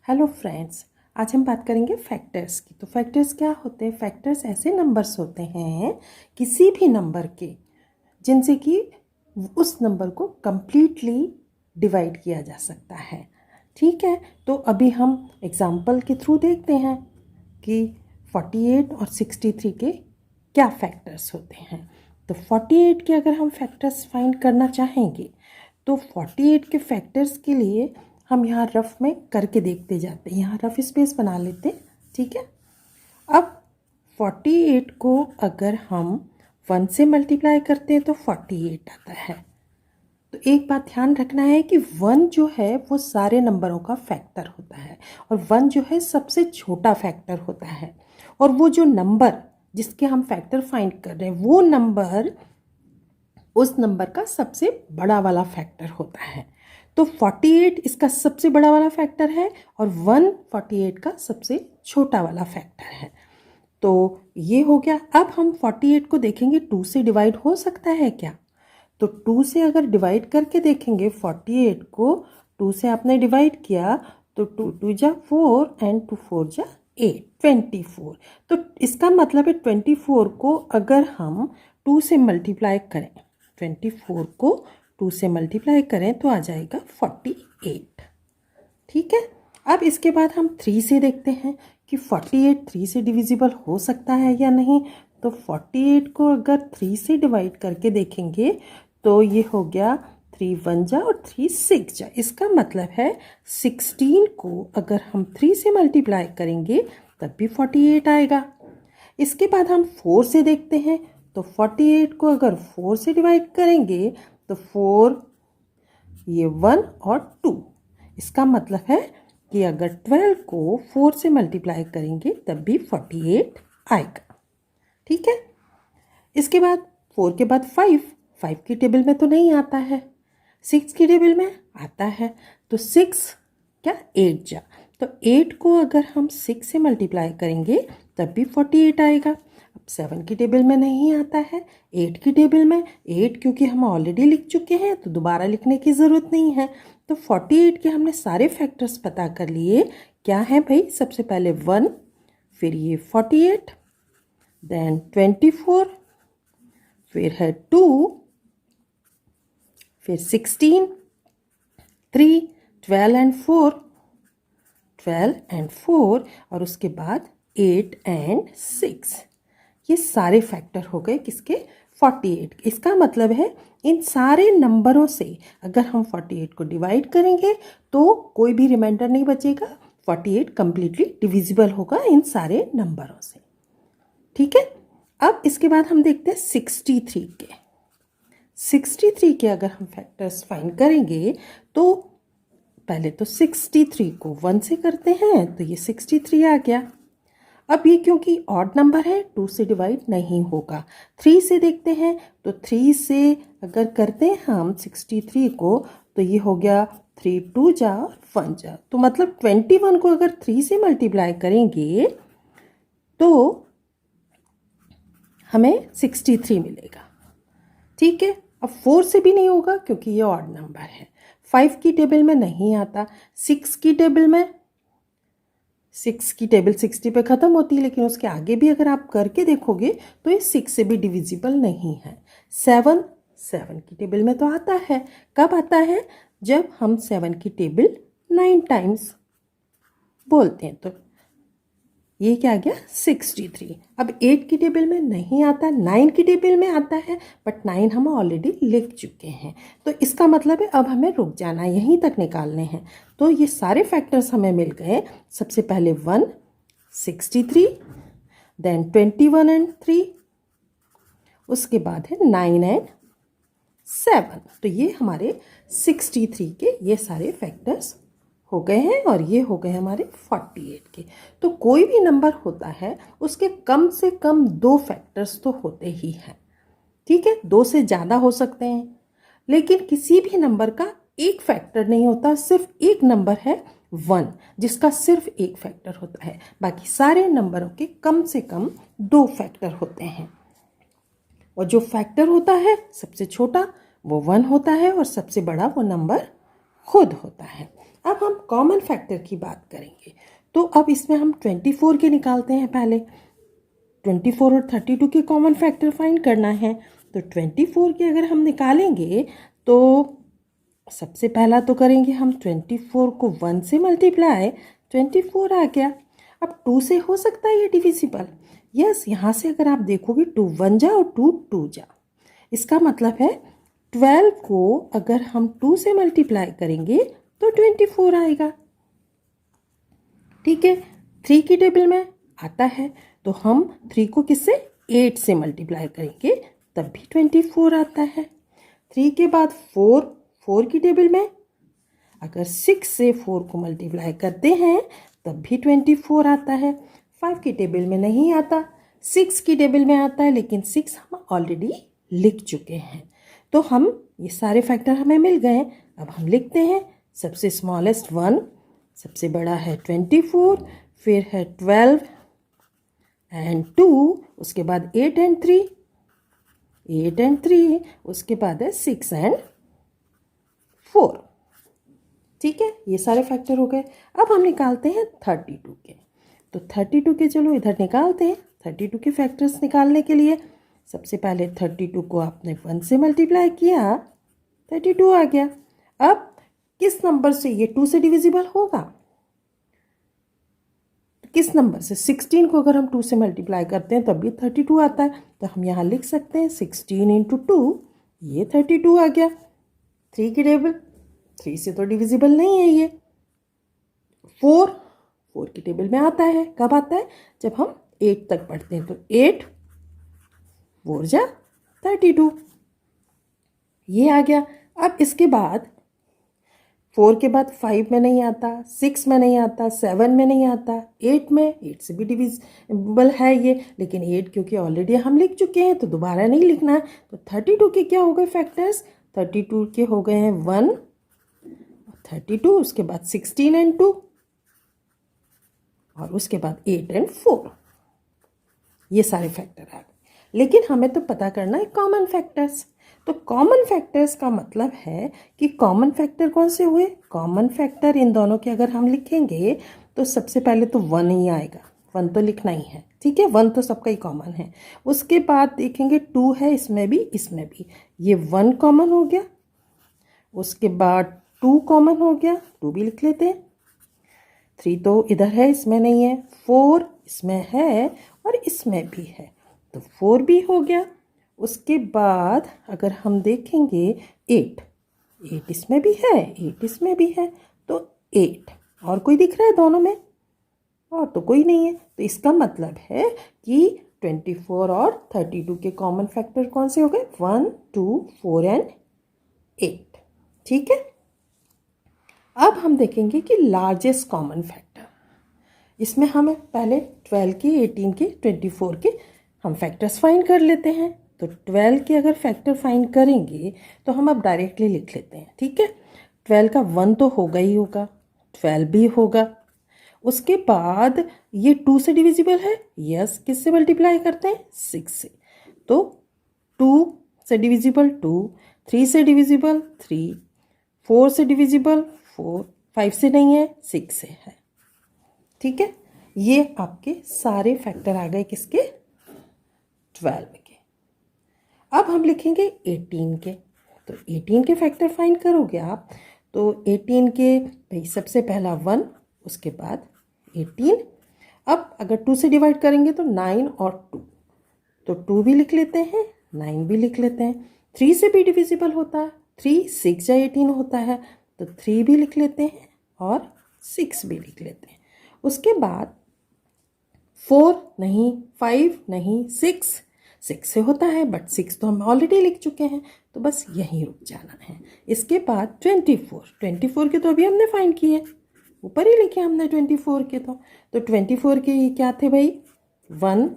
Hello friends, आज हम बात करेंगे फैक्टर्स की। तो फैक्टर्स क्या होते हैं? फैक्टर्स ऐसे नंबर्स होते हैं किसी भी नंबर के जिनसे कि उस नंबर को कंप्लीटली डिवाइड किया जा सकता है। ठीक है, तो अभी हम एग्जांपल के थ्रू देखते हैं कि 48 और 63 के क्या फैक्टर्स होते हैं। तो 48 के अगर हम फैक्टर्स फाइंड करना चाहेंगे तो 48 के फैक्टर्स के लिए हम यहाँ रफ में करके देखते जाते हैं। यहाँ रफ स्पेस बना लेते हैं। ठीक है, अब 48 को अगर हम 1 से मल्टीप्लाई करते हैं तो 48 आता है। तो एक बात ध्यान रखना है कि 1 जो है वो सारे नंबरों का फैक्टर होता है और 1 जो है सबसे छोटा फैक्टर होता है, और वो जो नंबर जिसके हम फैक्टर फाइंड कर रहे हैं वो नंबर उस नंबर का सबसे बड़ा वाला फैक्टर होता है। तो 48 इसका सबसे बड़ा वाला फैक्टर है और 1 48 का सबसे छोटा वाला फैक्टर है। तो ये हो गया। अब हम 48 को देखेंगे 2 से डिवाइड हो सकता है क्या? तो 2 से अगर डिवाइड करके देखेंगे 48 को, 2 से आपने डिवाइड किया तो 2 2 जा 4 एंड 2 4 जा 8, 24। तो इसका मतलब है 24 को अगर हम 2 से मल्टीप्लाई करें, 24 को 2 से मल्टीप्लाई करें तो आ जाएगा 48। ठीक है, अब इसके बाद हम 3 से देखते हैं कि 48 3 से डिविजिबल हो सकता है या नहीं। तो 48 को अगर 3 से डिवाइड करके देखेंगे तो ये हो गया 3 1 जा और 3 6 जा। इसका मतलब है 16 को अगर हम 3 से मल्टीप्लाई करेंगे तब भी 48 आएगा। इसके बाद हम 4 से देखते हैं। तो 48 को अगर 4 से डिवाइड करेंगे तो 4 ये 1 और 2, इसका मतलब है कि अगर 12 को 4 से मल्टीप्लाई करेंगे तब भी 48 आएगा। ठीक है, इसके बाद 4 के बाद 5 की टेबल में तो नहीं आता है, 6 की टेबल में आता है। तो 6 क्या 8 जा, तो 8 को अगर हम 6 से मल्टीप्लाई करेंगे तब भी 48 आएगा। अब 7 की टेबल में नहीं आता है, 8 की टेबल में 8 क्योंकि हम ऑलरेडी लिख चुके हैं तो दोबारा लिखने की ज़रूरत नहीं है। तो 48 के हमने सारे फैक्टर्स पता कर लिए। क्या है भाई? सबसे पहले 1, फिर ये 48, देन 24, फिर है 2, फिर 16, 3, 12 एंड 4, 12 एंड 4 और उसके बाद 8 एंड 6। ये सारे फैक्टर हो गए किसके? 48। इसका मतलब है इन सारे नंबरों से अगर हम 48 को डिवाइड करेंगे तो कोई भी रिमाइंडर नहीं बचेगा, 48 कंप्लीटली डिविजिबल होगा इन सारे नंबरों से। ठीक है, अब इसके बाद हम देखते हैं 63 के। 63 के अगर हम फैक्टर्स फाइंड करेंगे तो पहले तो 63 को 1 से करते हैं तो ये 63 आ गया। अब ये क्योंकि ऑड नंबर है 2 से डिवाइड नहीं होगा। 3 से देखते हैं तो 3 से अगर करते हैं हम 63 को तो ये हो गया 3 2 जा और 1 जा। तो मतलब 21 को अगर 3 से मल्टीप्लाई करेंगे तो हमें 63 मिलेगा। ठीक है, अब 4 से भी नहीं होगा क्योंकि ये ऑड नंबर है। 5 की टेबल में नहीं आता, 6 की टेबल में, 6 की टेबल 60 पे ख़त्म होती है लेकिन उसके आगे भी अगर आप करके देखोगे तो ये 6 से भी डिविजिबल नहीं है। 7 की टेबल में तो आता है। कब आता है? जब हम 7 की टेबल 9 टाइम्स बोलते हैं। तो ये क्या आ गया? 63। अब 8 की टेबल में नहीं आता, 9 की टेबल में आता है बट 9 हम ऑलरेडी लिख चुके हैं। तो इसका मतलब है अब हमें रुक जाना, यहीं तक निकालने हैं। तो ये सारे फैक्टर्स हमें मिल गए। सबसे पहले 1 63, देन 21 एंड 3, उसके बाद है 9 एंड 7। तो ये हमारे 63 के ये सारे फैक्टर्स हो गए हैं और ये हो गए हमारे 48 के। तो कोई भी नंबर होता है उसके कम से कम 2 फैक्टर्स तो होते ही हैं। ठीक है, 2 से ज़्यादा हो सकते हैं लेकिन किसी भी नंबर का एक फैक्टर नहीं होता। सिर्फ एक नंबर है 1 जिसका सिर्फ एक फैक्टर होता है, बाकी सारे नंबरों के कम से कम 2 फैक्टर होते हैं। और जो फैक्टर होता है सबसे छोटा वो 1 होता है और सबसे बड़ा वो नंबर खुद होता है। अब हम कॉमन फैक्टर की बात करेंगे। तो अब इसमें हम 24 के निकालते हैं। पहले 24 और 32 के कॉमन फैक्टर फाइंड करना है। तो 24 के अगर हम निकालेंगे तो सबसे पहला तो करेंगे हम 24 को 1 से मल्टीप्लाई, 24 आ गया। अब 2 से हो सकता है ये डिविजिबल। यस, यहाँ से अगर आप देखोगे 2 1 जा और 2 2 जा, इसका मतलब है 12 को अगर हम 2 से मल्टीप्लाई करेंगे तो 24 आएगा। ठीक है, 3 की टेबल में आता है तो हम 3 को किससे 8 से मल्टीप्लाई करेंगे तब भी 24 आता है। 3 के बाद 4 की टेबल में अगर 6 से 4 को मल्टीप्लाई करते हैं तब भी 24 आता है। 5 की टेबल में नहीं आता, 6 की टेबल में आता है, लेकिन 6 हम ऑलरेडी लिख चुके हैं। तो हम ये सारे फैक्टर हमें मिल गए। अब हम लिखते हैं सबसे स्मॉलेस्ट 1, सबसे बड़ा है 24, फिर है 12 एंड 2, उसके बाद 8 एंड 3, उसके बाद है 6 एंड 4। ठीक है, ये सारे फैक्टर हो गए। अब हम निकालते हैं 32 के। तो 32 के चलो इधर निकालते हैं। 32 के फैक्टर्स निकालने के लिए सबसे पहले 32 को आपने 1 से मल्टीप्लाई किया, 32 आ गया। अब किस नंबर से ये 2 से डिविजिबल होगा? किस नंबर से? 16 को अगर हम 2 से मल्टीप्लाई करते हैं तब भी 32 आता है। तो हम यहाँ लिख सकते हैं 16 इंटू 2, ये 32 आ गया। 3 की टेबल, 3 से तो डिविजिबल नहीं है ये। 4 की टेबल में आता है। कब आता है? जब हम 8 तक पढ़ते हैं। तो 8 4 जा 32, ये आ गया। अब इसके बाद 4 के बाद 5 में नहीं आता, 6 में नहीं आता, 7 में नहीं आता, 8 में, 8 से भी डिविजिबल है ये, लेकिन 8 क्योंकि ऑलरेडी हम लिख चुके हैं तो दोबारा नहीं लिखना है। तो 32 के क्या हो गए फैक्टर्स? 32 के हो गए हैं 1, 32, उसके बाद 16 एंड 2, और उसके बाद 8 एंड 4। ये सारे फैक्टर आ गए। लेकिन हमें तो पता करना है कॉमन फैक्टर्स। तो कॉमन फैक्टर्स का मतलब है कि कॉमन फैक्टर कौन से हुए? कॉमन फैक्टर इन दोनों के अगर हम लिखेंगे तो सबसे पहले तो 1 ही आएगा। 1 तो लिखना ही है, ठीक है, 1 तो सबका ही कॉमन है। उसके बाद देखेंगे 2 है इसमें भी, इसमें भी, ये 1 कॉमन हो गया। उसके बाद 2 कॉमन हो गया, 2 भी लिख लेते हैं। 3 तो इधर है, इसमें नहीं है। 4 इसमें है और इसमें भी है, तो 4 भी हो गया। उसके बाद अगर हम देखेंगे 8 इसमें भी है, 8 इसमें भी है, तो 8। और कोई दिख रहा है दोनों में? और तो कोई नहीं है। तो इसका मतलब है कि 24 और 32 के कॉमन फैक्टर कौन से हो गए? 1 2 4 एंड 8। ठीक है, अब हम देखेंगे कि लार्जेस्ट कॉमन फैक्टर। इसमें हमें पहले 12 के, 18 के, 24 के हम फैक्टर्स फाइंड कर लेते हैं। तो 12 के अगर फैक्टर फाइंड करेंगे तो हम अब डायरेक्टली लिख लेते हैं। ठीक है, 12 का 1 तो होगा ही होगा, 12 भी होगा। उसके बाद ये 2 से डिविजिबल है, यस। किससे मल्टीप्लाई करते हैं? 6 से। तो 2 से डिविजिबल 2, 3 से डिविजिबल 3, 4 से डिविजिबल 4, 5 से नहीं है, 6 से है। ठीक है, ये आपके सारे फैक्टर आ गए किसके? 12 के। अब हम लिखेंगे 18 के। तो 18 के फैक्टर फाइंड करोगे आप, तो 18 के भाई सबसे पहला 1, उसके बाद 18। अब अगर 2 से डिवाइड करेंगे तो 9 और 2, तो 2 भी लिख लेते हैं, 9 भी लिख लेते हैं। 3 से भी डिविजिबल होता है, 3 6 या 18 होता है, तो 3 भी लिख लेते हैं और 6 भी लिख लेते हैं। उसके बाद 4 नहीं, 5 नहीं, 6 से होता है, बट 6 तो हम ऑलरेडी लिख चुके हैं, तो बस यहीं रुक जाना है। इसके बाद 24 के तो अभी हमने फाइंड किए, ऊपर ही लिखे हमने 24 के। तो 24 के ये क्या थे भाई? 1,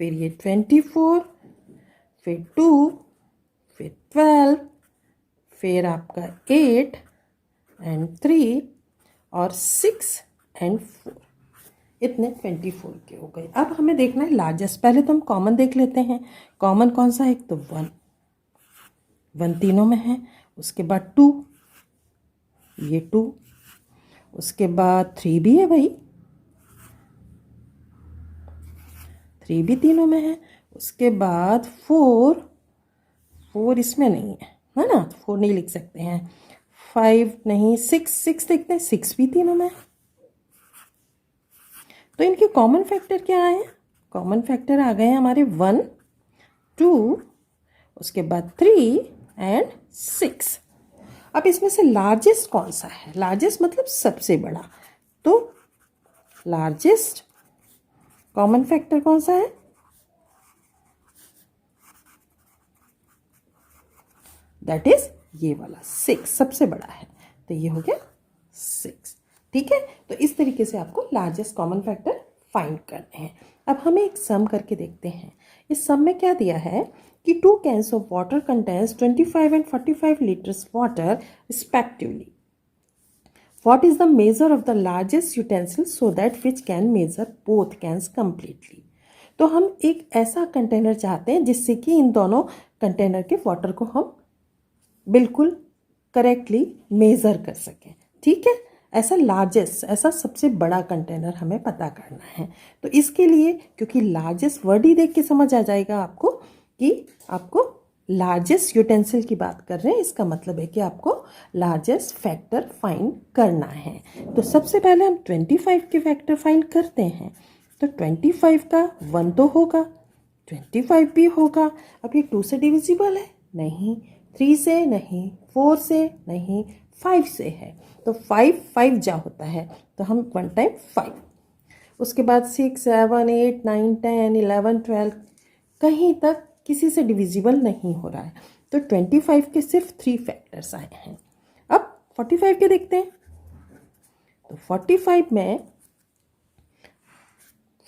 फिर ये 24, फिर 2, फिर 12, फिर आपका 8 एंड 3 और 6 एंड 4। इतने 24 के हो गए। अब हमें देखना है लार्जेस्ट। पहले तो हम कॉमन देख लेते हैं। कॉमन कौन सा है? एक तो 1 तीनों में है। उसके बाद 2, ये 2, उसके बाद 3 भी है भाई, 3 भी तीनों में है। उसके बाद 4 इसमें नहीं है ना, 4 नहीं लिख सकते हैं। 5 नहीं, 6 देखते हैं, 6 भी तीनों में है। तो इनके कॉमन फैक्टर क्या आए? कॉमन फैक्टर आ गए हमारे 1, 2, उसके बाद 3 एंड 6। अब इसमें से लार्जेस्ट कौन सा है? लार्जेस्ट मतलब सबसे बड़ा। तो लार्जेस्ट कॉमन फैक्टर कौन सा है? दैट इज ये वाला 6, सबसे बड़ा है। तो ये हो गया 6। ठीक है, तो इस तरीके से आपको लार्जेस्ट कॉमन फैक्टर फाइंड करने हैं। अब हमें एक सम करके देखते हैं। इस सम में क्या दिया है कि 2 cans of water contains 25 and 45 liters water respectively. What is the measure of the largest utensil so that which can measure both cans completely? तो हम एक ऐसा कंटेनर चाहते हैं जिससे कि इन दोनों कंटेनर के वाटर को हम बिल्कुल करेक्टली मेज़र कर सकें। ठीक है, ऐसा लार्जेस्ट, ऐसा सबसे बड़ा कंटेनर हमें पता करना है। तो इसके लिए, क्योंकि लार्जेस्ट वर्ड ही देख के समझ आ जाएगा आपको कि आपको लार्जेस्ट यूटेंसिल की बात कर रहे हैं, इसका मतलब है कि आपको लार्जेस्ट फैक्टर फाइंड करना है। तो सबसे पहले हम 25 के फैक्टर फाइंड करते हैं। तो 25 का 1 तो होगा, 25 भी होगा। अब ये 2 से डिविजिबल है? नहीं। 3 से नहीं, 4 से नहीं, 5 से है। तो 5 जा होता है, तो हम 1 टाइम 5। उसके बाद 6, 7, 8, 9, 10, 11, 12 कहीं तक किसी से डिविजिबल नहीं हो रहा है। तो 25 के सिर्फ 3 फैक्टर्स आए हैं। अब 45 के देखते हैं। तो 45 में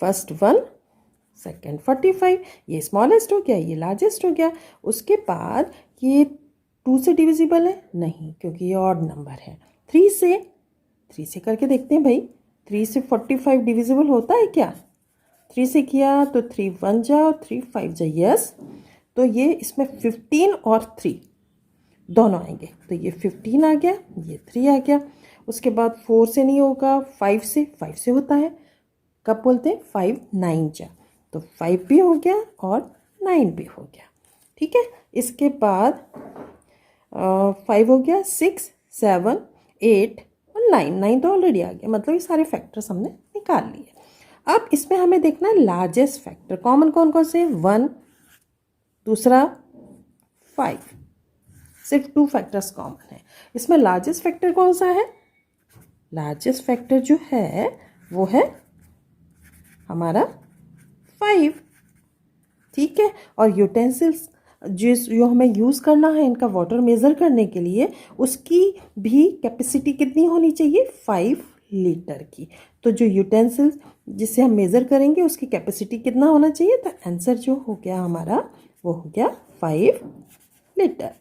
फर्स्ट 1, सेकेंड 45, ये स्मॉलेस्ट हो गया, ये लार्जेस्ट हो गया। उसके बाद ये 2 से डिविजिबल है? नहीं, क्योंकि ये ऑड नंबर है। 3 से करके देखते हैं भाई, 3 से 45 डिविजिबल होता है क्या? 3 से किया तो 3 1 जा और 3 5 जा, यस। तो ये इसमें 15 और 3 दोनों आएंगे। तो ये 15 आ गया, ये 3 आ गया। उसके बाद 4 से नहीं होगा, 5 से होता है। कब बोलते हैं? 5 9 जा, तो 5 भी हो गया और 9 भी हो गया। ठीक है, इसके बाद 5 हो गया, 6, 7, 8 और 9 तो ऑलरेडी आ गया। मतलब ये सारे फैक्टर्स हमने निकाल लिए। अब इसमें हमें देखना है लार्जेस्ट फैक्टर कॉमन कौन कौन से? 1, दूसरा 5, सिर्फ 2 फैक्टर्स कॉमन है। इसमें लार्जेस्ट फैक्टर कौन सा है? लार्जेस्ट फैक्टर जो है वो है हमारा 5। ठीक है, और यूटेंसिल्स जो हमें यूज़ करना है इनका वाटर मेज़र करने के लिए, उसकी भी कैपेसिटी कितनी होनी चाहिए? 5 लीटर की। तो जो यूटेंसिल्स जिससे हम मेज़र करेंगे उसकी कैपेसिटी कितना होना चाहिए? तो आंसर जो हो गया हमारा वो हो गया 5 लीटर।